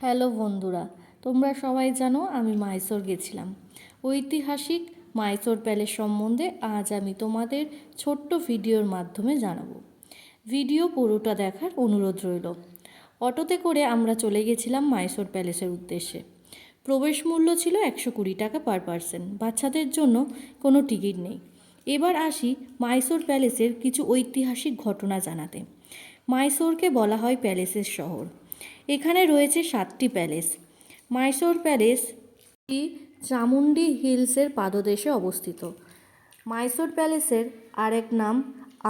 Hello বন্ধুরা, তোমরা সবাই জানো আমি মাইসোর গেছিলাম। ঐতিহাসিক মাইসোর প্যালেস সম্বন্ধে আজ আমি তোমাদের ছোট্ট ভিডিওর মাধ্যমে জানাবো। ভিডিও পুরোটা দেখার অনুরোধ রইল। অটোতে করে আমরা চলে গেছিলাম মাইসোর প্যালেসের উদ্দেশ্যে। প্রবেশ মূল্য ছিল 120 টাকা পার পার্সন। বাচ্চাদের জন্য কোনো টিকিট নেই। এবার আসি মাইসোর প্যালেসের কিছু ঐতিহাসিক ঘটনা জানাতে। মাইসোরকে বলা হয় প্যালেসের শহর। এখানে রয়েছে 7টি প্যালেস। মাইসোর প্যালেসটি চামুন্ডি হিলসের পাদদেশে অবস্থিত। মাইসোর প্যালেসের আরেক নাম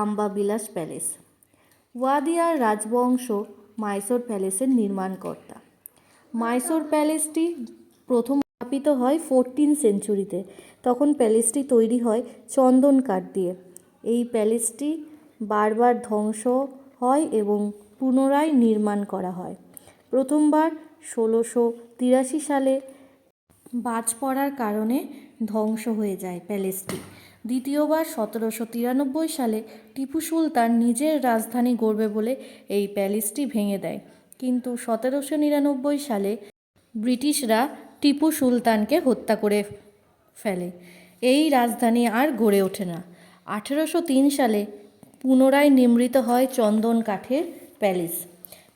আম্বাবিলাস প্যালেস। ওয়াদিয়ার রাজবংশ মাইসোর প্যালেসের নির্মাণকর্তা। মাইসোর প্যালেসটি প্রথম স্থাপিত হয় 14 সেঞ্চুরিতে। তখন প্যালেসটি তৈরি হয় চন্দন কাঠ দিয়ে। এই প্যালেসটি বারবার ধ্বংস হয় এবং পুনরায় নির্মাণ করা হয়। প্রথমবার 1683 সালে বাজ পড়ার কারণে ধ্বংস হয়ে যায় প্যালেসটি। দ্বিতীয়বার 1793 সালে টিপু সুলতান নিজের রাজধানী গড়বে বলে এই প্যালেসটি ভেঙে দেয়। কিন্তু 1799 সালে ব্রিটিশরা টিপু সুলতানকে হত্যা করে ফেলে। এই রাজধানী আর গড়ে ওঠে না। 1803 সালে পুনরায় নির্মিত হয় চন্দন কাঠের প্যালেস।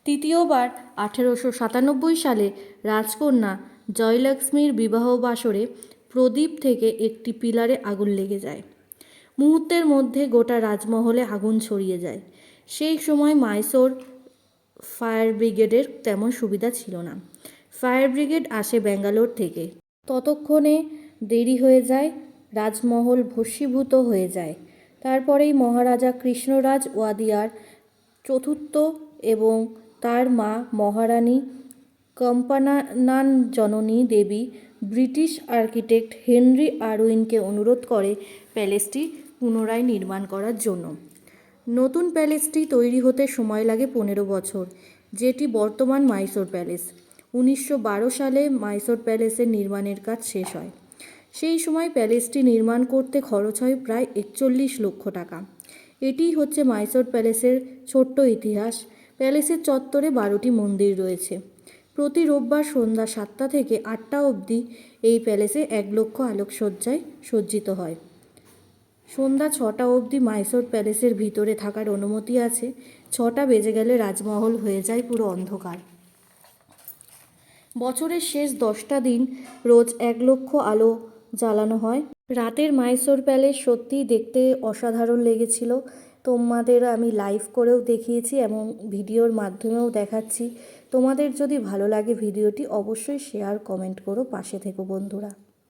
তৃতীয়বার 1897 সালে রাজকন্যা জয়লক্ষ্মীর বিবাহ বাসরে প্রদীপ থেকে একটি পিলারে আগুন লেগে যায়। মুহূর্তের মধ্যে গোটা রাজমহলে আগুন ছড়িয়ে যায়। সেই সময় মাইসোর ফায়ার ব্রিগেডের তেমন সুবিধা ছিল না। ফায়ার ব্রিগেড আসে ব্যাঙ্গালোর থেকে। ততক্ষণে দেরি হয়ে যায়, রাজমহল ভস্মীভূত হয়ে যায়। তারপরেই মহারাজা কৃষ্ণরাজ ওয়াদিয়ার চতুর্থ এবং তার মা মহারানী কম্পানান জননী দেবী ব্রিটিশ আর্কিটেক্ট হেনরি আরউইনকে অনুরোধ করে প্যালেসটি পুনরায় নির্মাণ করার জন্য। নতুন প্যালেসটি তৈরি হতে সময় লাগে 15 বছর, যেটি বর্তমান মাইসোর প্যালেস। 1912 সালে মাইসোর প্যালেসের নির্মাণের কাজ শেষ হয়। সেই সময় প্যালেসটি নির্মাণ করতে খরচ হয় প্রায় 41 লক্ষ টাকা। এটিই হচ্ছে মাইসোর প্যালেসের ছোট্ট ইতিহাস। প্যালেসের চত্বরে 12টি মন্দির রয়েছে। প্রতি রোববার সন্ধ্যা 7টা থেকে 8টা অবধি এই প্যালেসে 1 লক্ষ আলোকসজ্জায় সজ্জিত হয়। সন্ধ্যা 6টা অবধি মাইসোর প্যালেসের ভিতরে থাকার অনুমতি আছে। 6টা বেজে গেলে রাজমহল হয়ে যায় পুরো অন্ধকার। বছরের শেষ 10টা দিন রোজ 1 লক্ষ আলো জ্বালানো হয়। রাতের মাইসোর প্যালেস সত্যিই দেখতে অসাধারণ লেগেছিল। তোমাদের আমি লাইভ করেও দেখিয়েছি এবং ভিডিওর মাধ্যমেও দেখাচ্ছি। তোমাদের যদি ভালো লাগে ভিডিওটি অবশ্যই শেয়ার কমেন্ট করো, পাশে থেকো বন্ধুরা।